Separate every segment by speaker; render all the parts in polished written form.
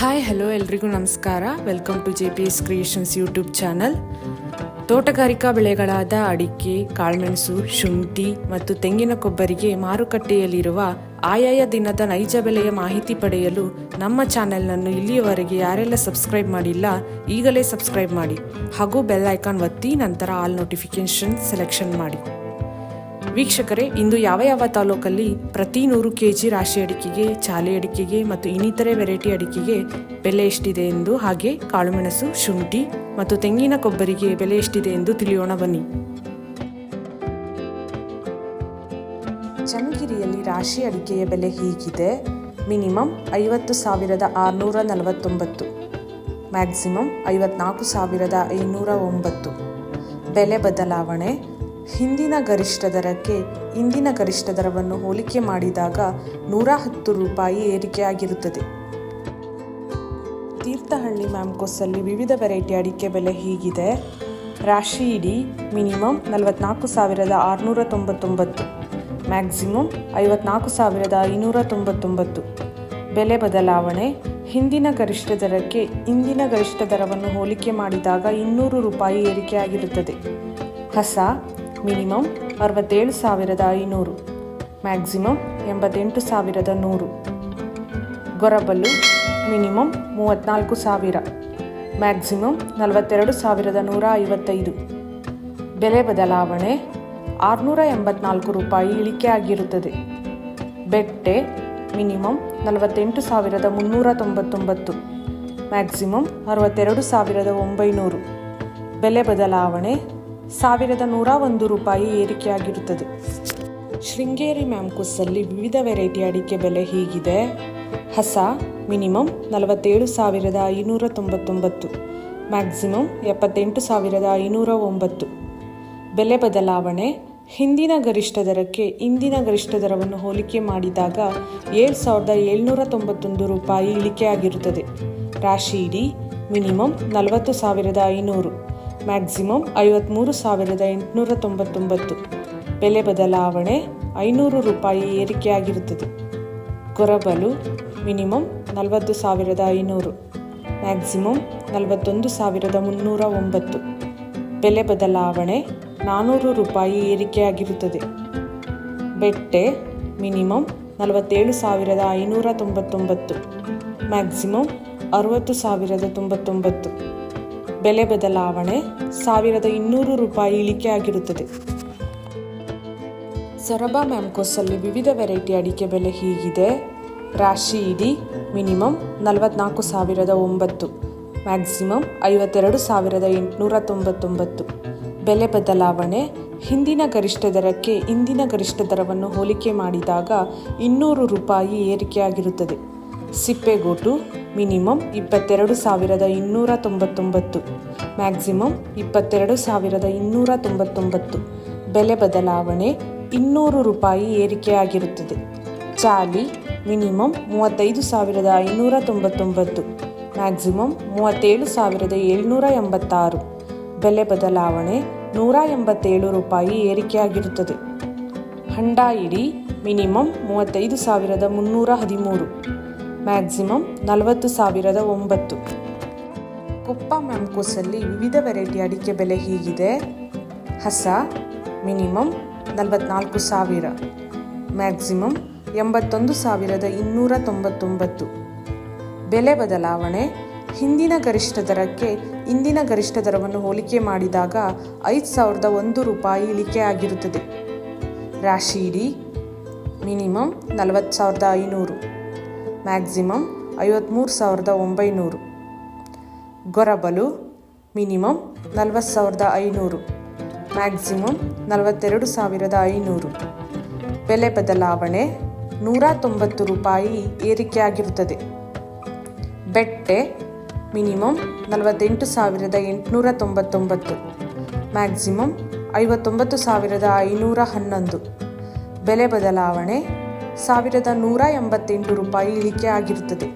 Speaker 1: Hi hello ಎಲ್ರಿಗೂ ನಮಸ್ಕಾರ. Welcome to JPS creations YouTube channel. ತೋಟಗಾರಿಕಾ ಬೆಳೆಗಳಾದ ಅಡಿಕೆ, ಕಾಳುಮೆಣಸು, ಶುಂಠಿ ಮತ್ತು ತೆಂಗಿನ ಕೊಬ್ಬರಿಗೆ ಮಾರುಕಟ್ಟೆಯಲ್ಲಿರುವ ಆಯಾಯ ದಿನದ ನೈಜ ಬೆಲೆಯ ಮಾಹಿತಿ ಪಡೆಯಲು ನಮ್ಮ ಚಾನೆಲ್ನನ್ನು ಇಲ್ಲಿಯವರೆಗೆ ಯಾರೆಲ್ಲ ಸಬ್ಸ್ಕ್ರೈಬ್ ಮಾಡಿಲ್ಲ ಈಗಲೇ ಸಬ್ಸ್ಕ್ರೈಬ್ ಮಾಡಿ ಹಾಗೂ ಬೆಲ್ ಐಕಾನ್ ಒತ್ತಿ ನಂತರ ಆಲ್ ನೋಟಿಫಿಕೇಶನ್ ಸೆಲೆಕ್ಷನ್ ಮಾಡಿ. ವೀಕ್ಷಕರೇ, ಇಂದು ಯಾವ ತಾಲೂಕಲ್ಲಿ ಪ್ರತಿ 100 kg ರಾಶಿ ಅಡಿಕೆಗೆ, ಚಾಲೆ ಅಡಿಕೆಗೆ ಮತ್ತು ಇನ್ನಿತರೆ ವೆರೈಟಿ ಅಡಿಕೆಗೆ ಬೆಲೆ ಎಷ್ಟಿದೆ ಎಂದು, ಹಾಗೆ ಕಾಳುಮೆಣಸು, ಶುಂಠಿ ಮತ್ತು ತೆಂಗಿನ ಕೊಬ್ಬರಿಗೆ ಬೆಲೆ ಎಷ್ಟಿದೆ ಎಂದು ತಿಳಿಯೋಣ ಬನ್ನಿ. ಚನ್ನಗಿರಿಯಲ್ಲಿ ರಾಶಿ ಅಡಿಕೆಯ ಬೆಲೆ ಹೀಗಿದೆ. Minimum 50,649, maximum 54,509. ಬೆಲೆ ಬದಲಾವಣೆ. ಹಿಂದಿನ ಗರಿಷ್ಠ ದರಕ್ಕೆ ಇಂದಿನ ಗರಿಷ್ಠ ದರವನ್ನು ಹೋಲಿಕೆ ಮಾಡಿದಾಗ 110 ರೂಪಾಯಿ ಏರಿಕೆಯಾಗಿರುತ್ತದೆ. ತೀರ್ಥಹಳ್ಳಿ ಮ್ಯಾಮ್ಕೋಸಲ್ಲಿ ವಿವಿಧ ವೆರೈಟಿ ಅಡಿಕೆ ಬೆಲೆ ಹೀಗಿದೆ. ರಾಶಿ ಇಡಿ ಮಿನಿಮಮ್ 44,699, ಮ್ಯಾಕ್ಸಿಮಮ್ 54,599. ಬೆಲೆ ಬದಲಾವಣೆ. ಹಿಂದಿನ ಗರಿಷ್ಠ ದರಕ್ಕೆ ಇಂದಿನ ಗರಿಷ್ಠ ದರವನ್ನು ಹೋಲಿಕೆ ಮಾಡಿದಾಗ 200 ರೂಪಾಯಿ ಏರಿಕೆಯಾಗಿರುತ್ತದೆ. ಹಸ ಮಿನಿಮಮ್ 67,500, ಮ್ಯಾಕ್ಸಿಮಮ್ 88,100. ಗೊರಬಲು ಮಿನಿಮಮ್ 34,000, ಮ್ಯಾಕ್ಸಿಮಮ್ 42,155. ಬೆಲೆ ಬದಲಾವಣೆ. 684 ರೂಪಾಯಿ ಇಳಿಕೆಯಾಗಿರುತ್ತದೆ. ಬೆಟ್ಟೆ ಮಿನಿಮಮ್ 48,399, ಮ್ಯಾಕ್ಸಿಮಮ್ 62,900. ಬೆಲೆ ಬದಲಾವಣೆ. 1,101 ರೂಪಾಯಿ ಏರಿಕೆಯಾಗಿರುತ್ತದೆ. ಶೃಂಗೇರಿ ಮ್ಯಾಮ್ಕೋಸಲ್ಲಿ ವಿವಿಧ ವೆರೈಟಿ ಅಡಿಕೆ ಬೆಲೆ ಹೀಗಿದೆ. ಹಸ ಮಿನಿಮಮ್ 47,599, ಮ್ಯಾಕ್ಸಿಮಮ್ 78,509. ಬೆಲೆ ಬದಲಾವಣೆ. ಹಿಂದಿನ ಗರಿಷ್ಠ ದರಕ್ಕೆ ಇಂದಿನ ಗರಿಷ್ಠ ದರವನ್ನು ಹೋಲಿಕೆ ಮಾಡಿದಾಗ 7,791 ರೂಪಾಯಿ ಇಳಿಕೆಯಾಗಿರುತ್ತದೆ. ರಾಶಿ ಇಡಿ ಮಿನಿಮಮ್ 40,500, ಮ್ಯಾಕ್ಸಿಮಮ್ 53,899. ಬೆಲೆ ಬದಲಾವಣೆ. 500 ರೂಪಾಯಿ ಏರಿಕೆಯಾಗಿರುತ್ತದೆ. ಗೊರಬಲು ಮಿನಿಮಮ್ 40,500, ಮ್ಯಾಕ್ಸಿಮಮ್ 41,309. ಬೆಲೆ ಬದಲಾವಣೆ. 400 ರೂಪಾಯಿ ಏರಿಕೆಯಾಗಿರುತ್ತದೆ. ಬೆಟ್ಟೆ ಮಿನಿಮಮ್ 47,599, ಮ್ಯಾಕ್ಸಿಮಮ್ 60,099. ಬೆಲೆ ಬದಲಾವಣೆ. 1,200 ರೂಪಾಯಿ ಇಳಿಕೆಯಾಗಿರುತ್ತದೆ. ಸೊರಬ ಮ್ಯಾಮ್ಕೋಸಲ್ಲಿ ವಿವಿಧ ವೆರೈಟಿ ಅಡಿಕೆ ಬೆಲೆ ಹೀಗಿದೆ. ರಾಶಿ ಇಡಿ ಮಿನಿಮಮ್ 44,009, ಮ್ಯಾಕ್ಸಿಮಮ್ 52,899. ಬೆಲೆ ಬದಲಾವಣೆ. ಹಿಂದಿನ ಗರಿಷ್ಠ ದರಕ್ಕೆ ಇಂದಿನ ಗರಿಷ್ಠ ದರವನ್ನು ಹೋಲಿಕೆ ಮಾಡಿದಾಗ 200 ರೂಪಾಯಿ ಏರಿಕೆಯಾಗಿರುತ್ತದೆ. ಸಿಪ್ಪೆಗೋಟು ಮಿನಿಮಮ್ 22,299, ಮ್ಯಾಕ್ಸಿಮಮ್ 22,299. ಬೆಲೆ ಬದಲಾವಣೆ. 200 ರೂಪಾಯಿ ಏರಿಕೆಯಾಗಿರುತ್ತದೆ. ಚಾಲಿ ಮಿನಿಮಮ್ 35,599, ಮ್ಯಾಕ್ಸಿಮಮ್ 37,786. ಬೆಲೆ ಬದಲಾವಣೆ. 187 ರೂಪಾಯಿ ಏರಿಕೆಯಾಗಿರುತ್ತದೆ. ಹಂಡ ಇಡಿ ಮಿನಿಮಮ್ 35,313, ಮ್ಯಾಕ್ಸಿಮಮ್ 40,009. ಕೊಪ್ಪ ಮ್ಯಾಮ್ಕೋಸಲ್ಲಿ ವಿವಿಧ ವೆರೈಟಿ ಅಡಿಕೆ ಬೆಲೆ ಹೀಗಿದೆ. ಹಸ ಮಿನಿಮಮ್ 44,000, ಮ್ಯಾಕ್ಸಿಮಮ್ 81,299. ಬೆಲೆ ಬದಲಾವಣೆ. ಹಿಂದಿನ ಗರಿಷ್ಠ ದರಕ್ಕೆ ಇಂದಿನ ಗರಿಷ್ಠ ದರವನ್ನು ಹೋಲಿಕೆ ಮಾಡಿದಾಗ 5,001 ರೂಪಾಯಿ ಇಳಿಕೆಯಾಗಿರುತ್ತದೆ. ರಾಶಿ ಇಡಿ ಮಿನಿಮಮ್ 40,500, ಮ್ಯಾಕ್ಸಿಮಮ್ 53,900. ಗೊರಬಲು ಮಿನಿಮಮ್ 40,500, ಮ್ಯಾಕ್ಸಿಮಮ್ 42,500. ಬೆಲೆ ಬದಲಾವಣೆ. 190 ರೂಪಾಯಿ ಏರಿಕೆಯಾಗಿರುತ್ತದೆ. ಬೆಟ್ಟೆ ಮಿನಿಮಮ್ 48,899, ಮ್ಯಾಕ್ಸಿಮಮ್ 59,511. ಬೆಲೆ ಬದಲಾವಣೆ. 1,188 ರೂಪಾಯಿ ಇಳಿಕೆಯಾಗಿರುತ್ತದೆ.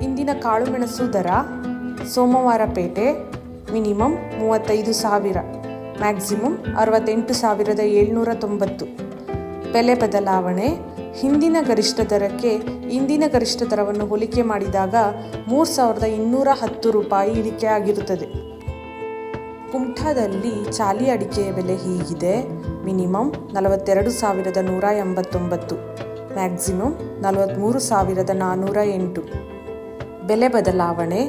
Speaker 1: ಇಂದಿನ ಕಾಳುಮೆಣಸು ದರ. Somwarpet minimum 35,000, maximum 68,790. ಬೆಲೆ ಬದಲಾವಣೆ. ಹಿಂದಿನ ಗರಿಷ್ಠ ದರಕ್ಕೆ ಇಂದಿನ ಗರಿಷ್ಠ ದರವನ್ನು ಹೋಲಿಕೆ ಮಾಡಿದಾಗ 3,210 ರೂಪಾಯಿ ಇಳಿಕೆ ಆಗಿರುತ್ತದೆ. ಕುಮಟಾದಲ್ಲಿ ಚಾಲಿ ಅಡಿಕೆಯ ಬೆಲೆ ಹೀಗಿದೆ. Minimum 42,189, maximum 43,408. ಬೆಲೆ ಬದಲಾವಣೆ: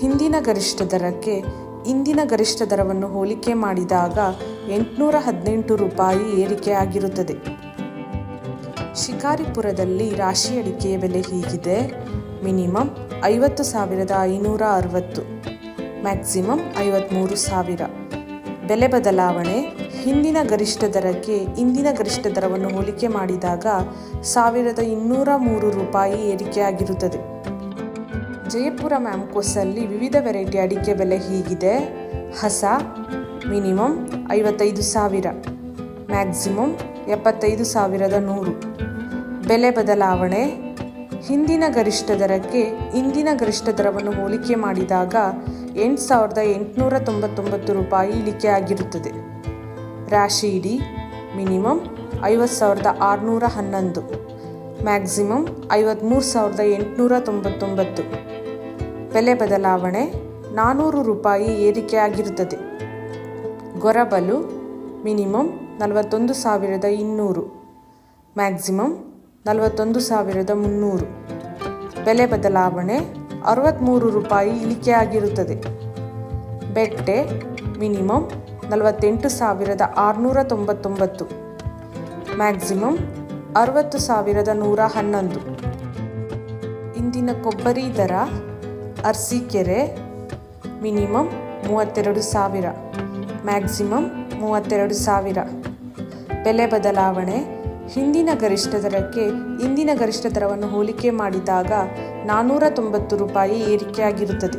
Speaker 1: ಹಿಂದಿನ ಗರಿಷ್ಠ ದರಕ್ಕೆ ಇಂದಿನ ಗರಿಷ್ಠ ದರವನ್ನು ಹೋಲಿಕೆ ಮಾಡಿದಾಗ 818 ರೂಪಾಯಿ ಏರಿಕೆಯಾಗಿರುತ್ತದೆ. ಶಿಕಾರಿಪುರದಲ್ಲಿ ರಾಶಿ ಅಡಿಕೆಯ ಬೆಲೆ ಹೀಗಿದೆ. Minimum 50,560, maximum 53,000. ಬೆಲೆ ಬದಲಾವಣೆ: ಹಿಂದಿನ ಗರಿಷ್ಠ ದರಕ್ಕೆ ಇಂದಿನ ಗರಿಷ್ಠ ದರವನ್ನು ಹೋಲಿಕೆ ಮಾಡಿದಾಗ 1,203 ರೂಪಾಯಿ ಏರಿಕೆಯಾಗಿರುತ್ತದೆ. ಜಯಪುರ ಮ್ಯಾಮ್ಕೋಸಲ್ಲಿ ವಿವಿಧ ವೆರೈಟಿ ಅಡಿಕೆ ಬೆಲೆ ಹೀಗಿದೆ. ಹಸ ಮಿನಿಮಮ್ 55,000, ಮ್ಯಾಕ್ಸಿಮಮ್ 75,100. ಬೆಲೆ ಬದಲಾವಣೆ: ಹಿಂದಿನ ಗರಿಷ್ಠ ದರಕ್ಕೆ ಇಂದಿನ ಗರಿಷ್ಠ ದರವನ್ನು ಹೋಲಿಕೆ ಮಾಡಿದಾಗ 8,899 ರೂಪಾಯಿ ಇಳಿಕೆಯಾಗಿರುತ್ತದೆ. ರಾಶಿ ಇಡಿ ಮಿನಿಮಮ್ 50,611, ಮ್ಯಾಕ್ಸಿಮಮ್ 53,899. ಬೆಲೆ ಬದಲಾವಣೆ: 400 ರೂಪಾಯಿ ಏರಿಕೆಯಾಗಿರುತ್ತದೆ. ಗೊರಬಲು ಮಿನಿಮಮ್ 41,200, ಮ್ಯಾಕ್ಸಿಮಮ್ 41,300. ಬೆಲೆ ಬದಲಾವಣೆ: 63 ರೂಪಾಯಿ ಇಳಿಕೆಯಾಗಿರುತ್ತದೆ. ಬೆಟ್ಟೆ ಮಿನಿಮಮ್ 48,699, ಮ್ಯಾಕ್ಸಿಮಮ್ 60,111. ಇಂದಿನ ಕೊಬ್ಬರಿ ದರ: ಅರಸೀಕೆರೆ ಮಿನಿಮಮ್ 32,000, ಮ್ಯಾಕ್ಸಿಮಮ್ 32,000. ಬೆಲೆ ಬದಲಾವಣೆ: ಹಿಂದಿನ ಗರಿಷ್ಠ ದರಕ್ಕೆ ಇಂದಿನ ಗರಿಷ್ಠ ದರವನ್ನು ಹೋಲಿಕೆ ಮಾಡಿದಾಗ 490 ರೂಪಾಯಿ ಏರಿಕೆಯಾಗಿರುತ್ತದೆ.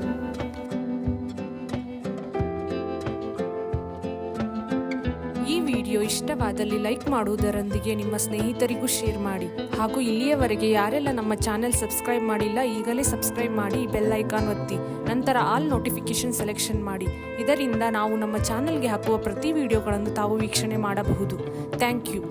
Speaker 1: ಈ ವಿಡಿಯೋ ಇಷ್ಟವಾದಲ್ಲಿ ಲೈಕ್ ಮಾಡುವುದರೊಂದಿಗೆ ನಿಮ್ಮ ಸ್ನೇಹಿತರಿಗೂ ಶೇರ್ ಮಾಡಿ. ಹಾಗೂ ಇಲ್ಲಿಯವರೆಗೆ ಯಾರೆಲ್ಲ ನಮ್ಮ ಚಾನೆಲ್ ಸಬ್ಸ್ಕ್ರೈಬ್ ಮಾಡಿಲ್ಲ ಈಗಲೇ ಸಬ್ಸ್ಕ್ರೈಬ್ ಮಾಡಿ, ಬೆಲ್ ಐಕಾನ್ ಒತ್ತಿ, ನಂತರ ಆಲ್ ನೋಟಿಫಿಕೇಶನ್ ಸೆಲೆಕ್ಷನ್ ಮಾಡಿ. ಇದರಿಂದ ನಾವು ನಮ್ಮ ಚಾನೆಲ್ಗೆ ಹಾಕುವ ಪ್ರತಿ ವಿಡಿಯೋಗಳನ್ನು ತಾವು ವೀಕ್ಷಣೆ ಮಾಡಬಹುದು. Thank you.